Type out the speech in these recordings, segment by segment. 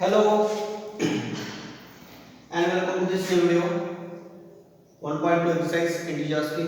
Hello and welcome to this new video 1.2 exercise integers की।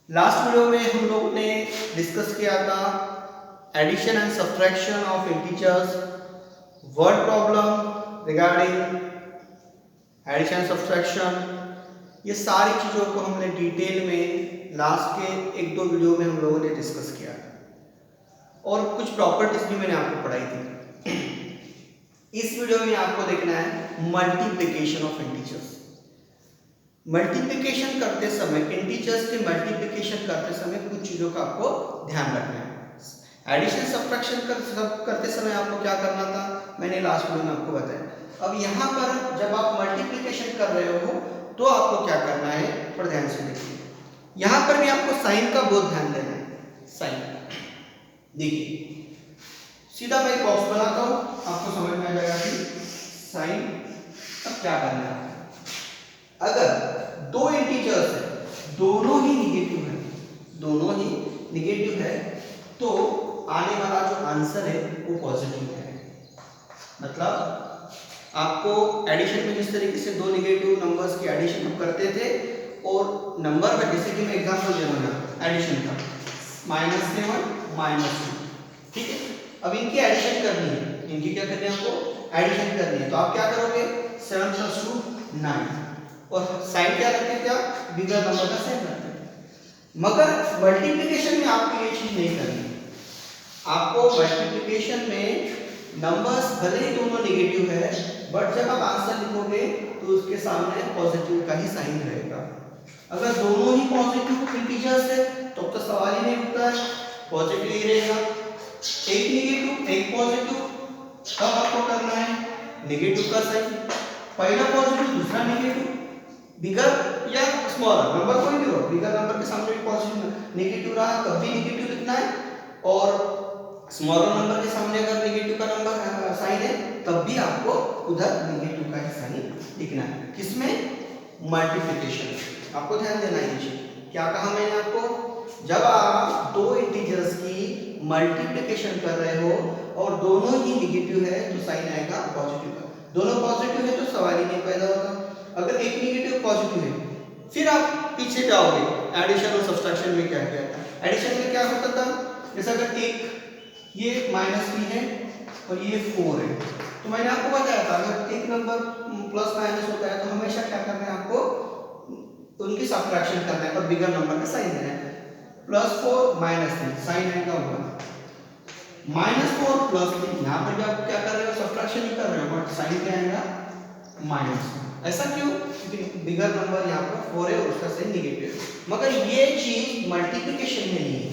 Last video में हम लोग ने डिस्कस किया था addition and subtraction of integers, word problem regarding addition subtraction. ये सारी चीज़ों को हमने डिटेल में लास्ट के एक दो वीडियो में हम लोगों ने डिस्कस किया और कुछ प्रॉपर्टीज भी मैंने आपको पढ़ाई थी। इस वीडियो में आपको देखना है मल्टीप्लिकेशन ऑफ इंटीजर्स। मल्टीप्लिकेशन करते समय, इंटीजर्स के मल्टीप्लिकेशन करते समय कुछ चीजों का आपको ध्यान रखना है। एडिशन सब्ट्रैक्शन करते समय आपको क्या करना था मैंने लास्ट वीडियो में आपको बताया। अब यहाँ पर जब आप मल्टीप्लिकेशन कर रहे हो तो आपको क्या करना है, पर ध्यान से देखिए। यहाँ पर भी आपको साइन का बहुत ध्यान देना है। साइन देखिए, सीधा मैं एक बॉक्स बनाता हूँ, आपको समझ में आ जाएगा कि साइन अब क्या करना है। अगर दो इंटीजर्स है, दोनों ही निगेटिव है तो आने वाला जो आंसर है वो पॉजिटिव है। मतलब आपको एडिशन में जिस तरीके से दो निगेटिव नंबर्स की एडिशन हम करते थे और नंबर में, जैसे कि मैं एग्जांपल दे रहा हूँ एडिशन का -7 -2, ठीक है। अब इनकी एडिशन करनी है, इनकी क्या करनी है, आपको एडिशन करनी है। तो आप क्या करोगे, 7 + 2 9 और साइन क्या रखते हैं, क्या बिगर नंबर का साइन रखते हैं। मगर मल्टीप्लिकेशन में आपको ये चीज नहीं करनी है। आपको मल्टीप्लिकेशन में नंबर्स भले ही दोनों निगेटिव है, बट जब आप आंसर लिखोगे तो उसके सामने पॉजिटिव का ही साइन रहेगा। अगर दोनों ही पॉजिटिव इंटीजर्स है तो सवाल ही नहीं उठता है, पॉजिटिव ही रहेगा। एक निगेटिव एक पॉजिटिव, तब आपको करना है निगेटिव का साइन। पहला पॉजिटिव दूसरा निगेटिव, बिगर या स्मॉलर नंबर कोई भी हो, बिगर नंबर के सामने भी पॉजिटिव निगेटिव रहा तब भी निगेटिव लिखना है, और स्मॉलर नंबर के सामने अगर निगेटिव का नंबर साइन है तब भी आपको उधर निगेटिव का ही साइन लिखना है। किसमें, मल्टीप्लिकेशन। आपको ध्यान देना है। क्या कहा मैंने आपको, जब आप दो इंटीजर्स की मल्टीप्लिकेशन कर रहे हो और दोनों ही निगेटिव है तो साइन आएगा पॉजिटिव का। दोनों पॉजिटिव है तो सवाल ही नहीं पैदा होता। अगर एक निगेटिव पॉजिटिव है, फिर आप पीछे जाओगे एडिशन और सब्ट्रैक्शन में क्या किया था। एडिशन में क्या होता था, जैसे अगर ये -3 है और ये 4 है, तो मैंने आपको बताया था अगर एक नंबर प्लस माइनस होता है तो हमेशा क्या करना है, आपको उनकी सब्ट्रैक्शन करना है और बिगर नंबर का साइन देना है। +4 -3 साइन आएगा 1, -4 +3, यहाँ पर भी आप क्या कर रहे हो, सब्ट्रैक्शन ही कर रहे हो, बट साइन क्या आएगा, माइनस। ऐसा क्यों, क्योंकि बिगर नंबर यहाँ पर 4 है और उसका साइन निगेटिव है। मगर ये चीज मल्टीप्लिकेशन में नहीं है।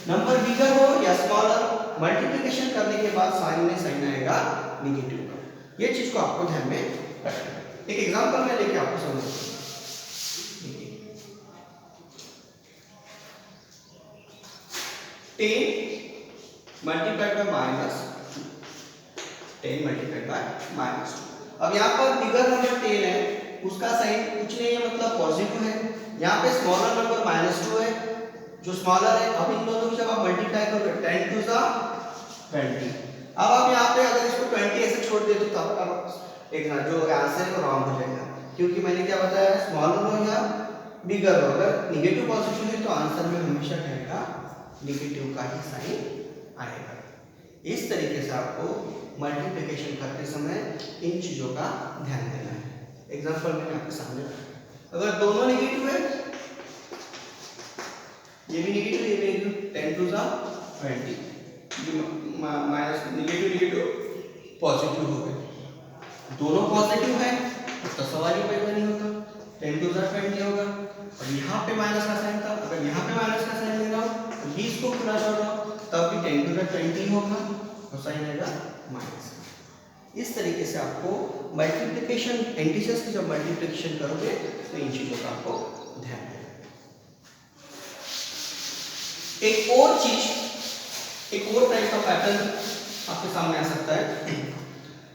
नंबर बिगर हो या स्मॉलर, मल्टीप्लिकेशन करने के बाद साइन में साइन आएगा निगेटिव का। ये चीज को आपको ध्यान में रखना है। एक एग्जांपल मैं लेके आपको समझाऊंगा। 10 मल्टीप्लाइड बाय -2, 10 मल्टीप्लाइड बाय -2। अब यहाँ पर बिगर नंबर 10 है, उसका साइन कुछ नहीं है, मतलब पॉजिटिव है। यहाँ पे स्मॉलर नंबर -2 है, जो स्मॉलर है। अब इन दोनों को जब आप मल्टीप्लाई करोगे 10 × 20। अब आप यहाँ पे अगर इसको 20 ऐसे छोड़ देते तो आपका एक ना जो आंसर है वो रॉन्ग हो जाएगा, क्योंकि मैंने क्या बताया, स्मॉलर हो या बिगर हो, अगर निगेटिव पॉजिटिव है तो आंसर में हमेशा रहेगा निगेटिव का ही साइन आएगा। इस तरीके से आपको मल्टीप्लिकेशन करते समय इन चीजों का ध्यान देना है। एग्जांपल मैंने आपके सामने रखा, अगर दोनों निगेटिव है, ये भी निगेटिव ये भी निगेटिव, 10 × 20, माइनस निगेटिव पॉजिटिव हो गए। दोनों पॉजिटिव है तो सवाल ही पैदा नहीं होता, 10 × 20 होगा। और यहाँ पे माइनस का साइन था, अगर यहाँ पे माइनस का साइन ले रहा हूँ तो 20 को खुला छोड़ रहा हूँ तब भी 10 × 20 होगा तो साइन आएगा माइनस। इस तरीके से आपको मल्टीप्लिकेशन, इंटीजर्स की जब मल्टीप्लिकेशन करोगे तो इन चीजों का आपको ध्यान देना। एक और चीज, एक और टाइप का पैटर्न आपके सामने आ सकता है।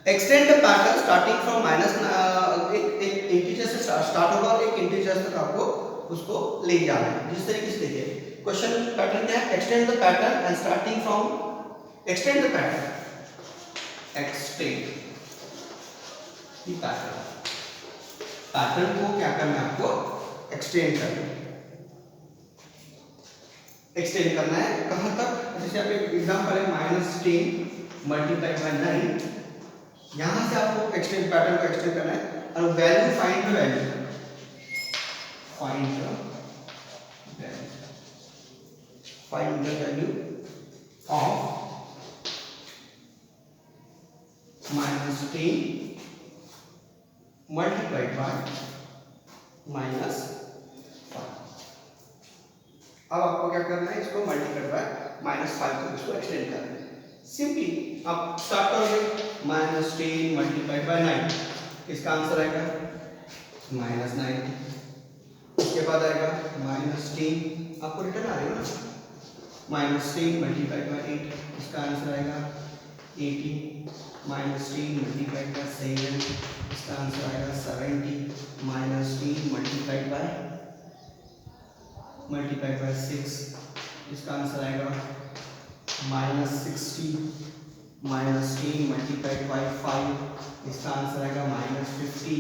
Extend the pattern starting from एक इंटीजर से स्टार्ट होगा और एक इंटीजर तक आपको उसको ले जाना है। जिस तरीके से देखिए क्वेश्चन पैटर्न क्या है, extend the pattern and starting from, extend the pattern extend pattern को क्या करना है आपको, एक्सटेंड करना है। एक्सटेंड करना है कहां तक, जैसे आप एक एग्जांपल है -10 मल्टीप्लाई बाय 9, यहां से आपको एक्सटेंड पैटर्न को एक्सटेंड करना है और value find the value of -10 multiplied by -5। अब आपको क्या करना है, इसको मल्टीप्लाई बाय -5 को इसको एक्सटेंड करना है। सिंपली आप स्टार्ट करोगे -10 मल्टीप्लाइड बाय 9, इसका आंसर आएगा -9। उसके बाद आएगा -10, आपको रिटर्न आ रहा है ना, -10 मल्टीप्लाइड बाय 8, इसका आंसर आएगा 18। -10 मल्टीप्लाइड बाय 7, इसका आंसर आएगा 70। -10 मल्टीप्लाइड बाय 6, इसका आंसर आएगा -60। -10 मल्टीप्लाइड बाय 5, इसका आंसर आएगा -50।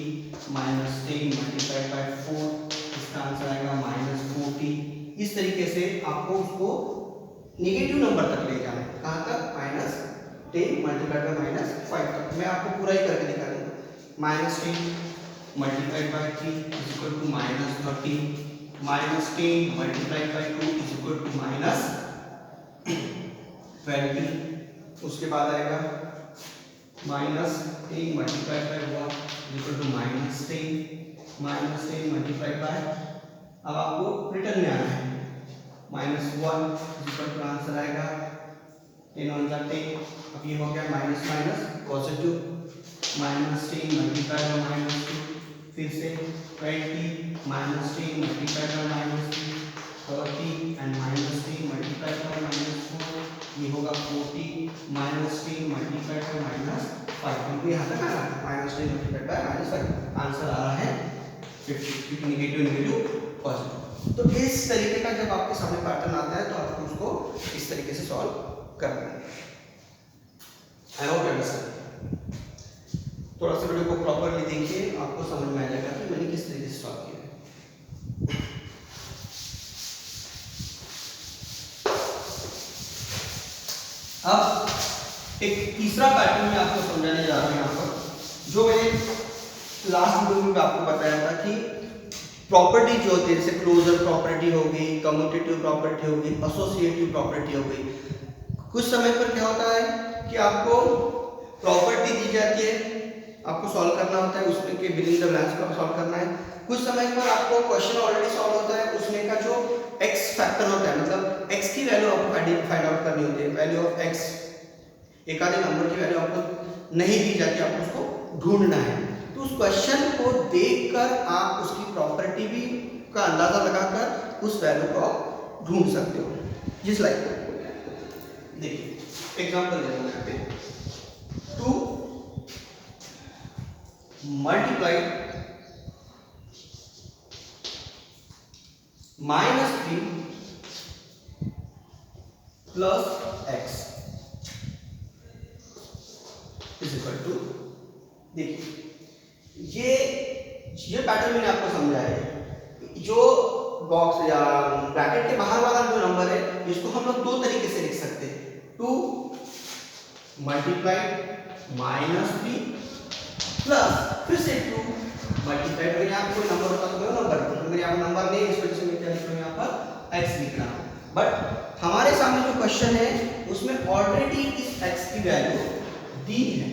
-10 मल्टीप्लाइड बाय 4, इसका आंसर आएगा -40। इस तरीके से आपको उसको नेगेटिव नंबर तक ले जाना है, कहाँ तक, -10 मल्टीप्लाइड बाय -5 तक। मैं आपको पूरा ही करके दिखा दूंगा। -10 multiplied by 3 is equal to -13। -10 multiplied by 2 is equal to -20। उसके बाद आएगा -10 multiplied by 1 is equal to -10। -10 multiplied by, अब आपको रिटर्न में आना है, -1 इज इक्वल टू आंसर आएगा 10 1 10। अब ये हो गया minus minus positive. -10 multiplied by -2, फिर से 20 -10 multiplied by -3 30 and -10 multiplied bye -4, ये होगा 40। -10 मल्टीप्लाइड बाय -5, हमको यहाँ तक आना है, -10 मल्टीप्लाइड बाय -5, आंसर आ रहा है 50। Negative positive. तो इस तरीके का जब आपके सामने पैटर्न आता है तो आपको उसको इस तरीके से सॉल्व करना है। आई होप यू अंडरस्टैंड। थोड़ा सा वीडियो को प्रॉपरली देखिए, आपको समझ में आ जाएगा कि मैंने किस तरीके से सॉल्व किया है। अब एक तीसरा पैटर्न मैं आपको समझाने जा रहा हूं यहाँ पर, जो मैंने लास्ट वीडियो में आपको बताया था कि प्रॉपर्टी जो होती है, जैसे क्लोजर प्रॉपर्टी हो गई, कम्यूटेटिव प्रॉपर्टी हो गई, एसोसिएटिव प्रॉपर्टी हो गई। कुछ समय पर क्या होता है कि आपको प्रॉपर्टी दी जाती है, आपको सॉल्व करना होता है, उसमें के बिलिंग द ब्लैंक्स को सॉल्व करना है। कुछ समय पर आपको क्वेश्चन ऑलरेडी सॉल्व होता है, उसमें का जो x फैक्टर होता है, मतलब x की वैल्यू आपको फाइंड आउट करनी होती है। वैल्यू ऑफ x, एक आधे नंबर की वैल्यू आपको नहीं दी जाती, आपको उसको ढूंढना है। तो उस क्वेश्चन को देखकर आप उसकी प्रॉपर्टी भी का अंदाजा लगाकर उस वैल्यू को आप ढूंढ सकते हो। जिस लाइक देखिए एग्जांपल ले लो यहाँ पे, 2 multiply -3 plus x is equal to, देखिए ये पैटर्न मैंने आपको समझाया है। जो बॉक्स या ब्रैकेट के बाहर वाला जो नंबर है, इसको हम लोग दो तरीके से लिख सकते हैं। 2 मल्टीप्लाई -3 प्लस फिर से 2 मल्टीप्लाई, अगर यहाँ पे कोई नंबर होता तो नंबर, अगर यहाँ पर नंबर नहीं है इस वजह से मैं क्या लिख रहा हूँ, यहाँ पर x लिख रहा हूँ। बट हमारे सामने जो क्वेश्चन है उसमें ऑलरेडी इस x की वैल्यू दी है,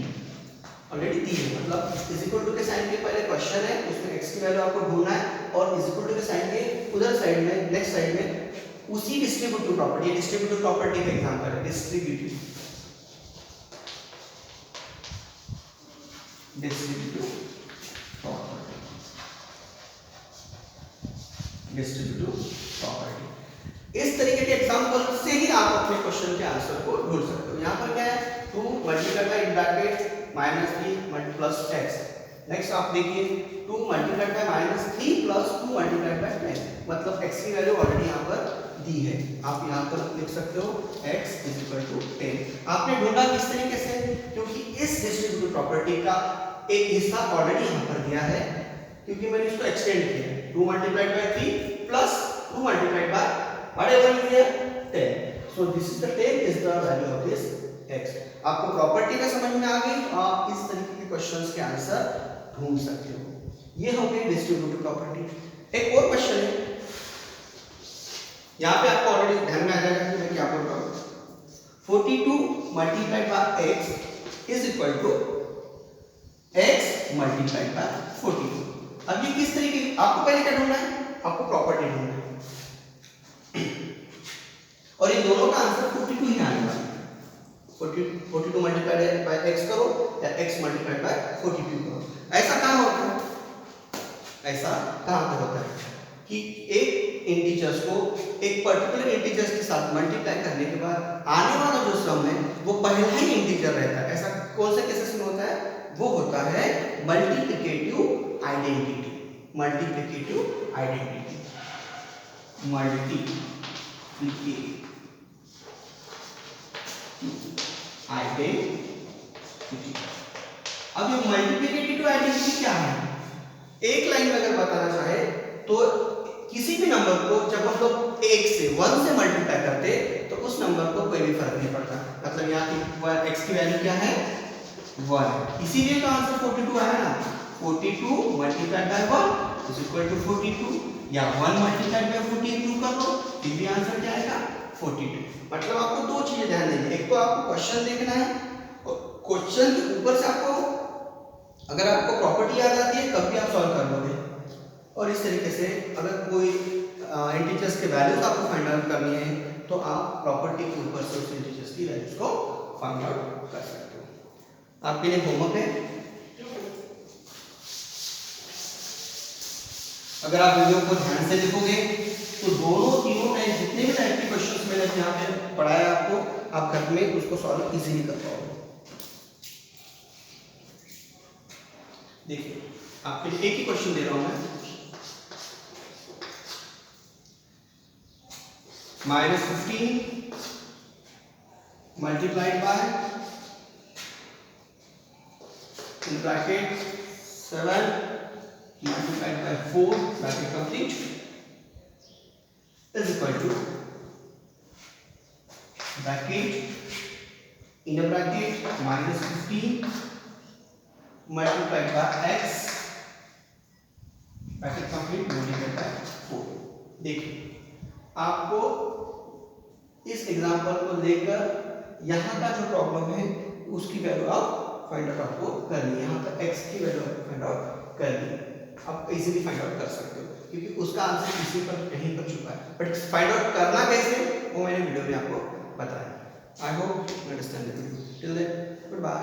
ऑलरेडी दी है, मतलब इज इक्वल टू के साइन के पहले क्वेश्चन है, उसमें x की वैल्यू आपको ढूंढना है, और इज इक्वल टू के साइन के उधर साइड में, नेक्स्ट साइड में उसी डिस्ट्रीब्यूटिव प्रॉपर्टी, डिस्ट्रीब्यूटिव प्रॉपर्टी का एग्जांपल है, डिस्ट्रीब्यूटिव प्रॉपर्टी। इस तरीके के एग्जांपल से ही आप अपने क्वेश्चन के आंसर को ढूंढ सकते हो। यहाँ पर क्या है, 2 multiply by in bracket -3 plus x। Next आप देखिए 2 multiply by -3 plus 2 multiply by 10, मतलब x की वैल्यू ऑलरेडी यहाँ पर दी है, आप यहाँ पर लिख सकते हो x इज इक्वल टू 10। आपने ढूंढा किस तरीके से, क्योंकि इस डिस्ट्रीब्यूटिव प्रॉपर्टी का एक हिस्सा ऑलरेडी यहाँ पर दिया है क्योंकि मैंने इसको एक्सटेंड किया है 2 multiplied by 3 plus 2 multiplied by whatever is here 10. So this is the 10 is the value of this x. आपको प्रॉपर्टी का समझ में आ गई तो आप इस तरीके के क्वेश्चंस के आंसर ढूंढ सकते हो। ये हो गई डिस्ट्रीब्यूटिव प्रॉपर्टी। एक और क्वेश्चन है, यहाँ पे आपको ऑलरेडी ध्यान में आ जाएगा कि मैं क्या बोल रहा हूँ। 42 multiplied by x is equal to x multiplied by 42। अब ये किस तरीके की, आपको पहले क्या ढूंढना है, आपको प्रॉपर्टी ढूंढना है और इन दोनों का आंसर 42 ही आने वाला है। 42 मल्टीप्लाइड बाय x करो या x मल्टीप्लाइड बाय 42 करो। ऐसा कहाँ होता है, ऐसा कहाँ पर होता है कि एक इंटीजर्स को एक पर्टिकुलर इंटीजर्स के साथ मल्टीप्लाई करने के बाद आने वाला जो सम है वो पहला ही इंटीजर रहता है। ऐसा कौन सा केसेस में होता है, वो होता है multiplicative identity. Multiplicative identity, multiplicative identity. अब ये मल्टीप्लिकेटिव आइडेंटिटी क्या है, एक लाइन में अगर बताना चाहे तो किसी भी नंबर को जब हम लोग 1 से 1 से मल्टीप्लाई करते तो उस नंबर को कोई भी फर्क नहीं पड़ता। मतलब यहाँ की x की वैल्यू क्या है, 1, इसीलिए तो आंसर 42 आया ना। 42 multiplied by 1 is equal to 42 या 1 मल्टीप्लाइड बाय 42 कर लो फिर भी आंसर क्या आएगा, 42। मतलब आपको दो चीजें ध्यान देनी, एक तो आपको क्वेश्चन देखना है और क्वेश्चन के ऊपर से आपको अगर आपको प्रॉपर्टी याद आती है तब भी आप सॉल्व कर लोगे। और इस तरीके से अगर कोई इंटीजर्स के वैल्यूज आपको फाइंड आउट करनी है तो आप प्रॉपर्टी के ऊपर से उस इंटीजर्स की वैल्यूज को फाइंड आउट कर सकते हो। आपके लिए होमवर्क है, अगर आप वीडियो को ध्यान से देखोगे तो दोनों तीनों टाइप जितने भी टाइप के क्वेश्चंस मैंने यहाँ पे पढ़ाया आपको, आप घर में उसको सॉल्व इजीली कर पाओगे। देखिए आपके लिए एक ही क्वेश्चन दे रहा हूं मैं, -15 multiplied by in bracket 7 multiplied by 4 bracket complete is equal to bracket in a bracket -15 multiplied by x bracket complete multiplied by 4। देखिए आपको इस एग्जांपल को लेकर यहाँ का जो प्रॉब्लम है उसकी वैल्यू आप फाइंड आउट आपको करनी है। यहाँ पर x की वैल्यू आपको फाइंड आउट करनी है, आप इजीली फाइंड आउट कर सकते हो क्योंकि उसका आंसर इसी पर कहीं पर छुपा है। बट फाइंड आउट करना कैसे वो मैंने वीडियो में आपको बताया। I hope you understand the video. Till then good bye.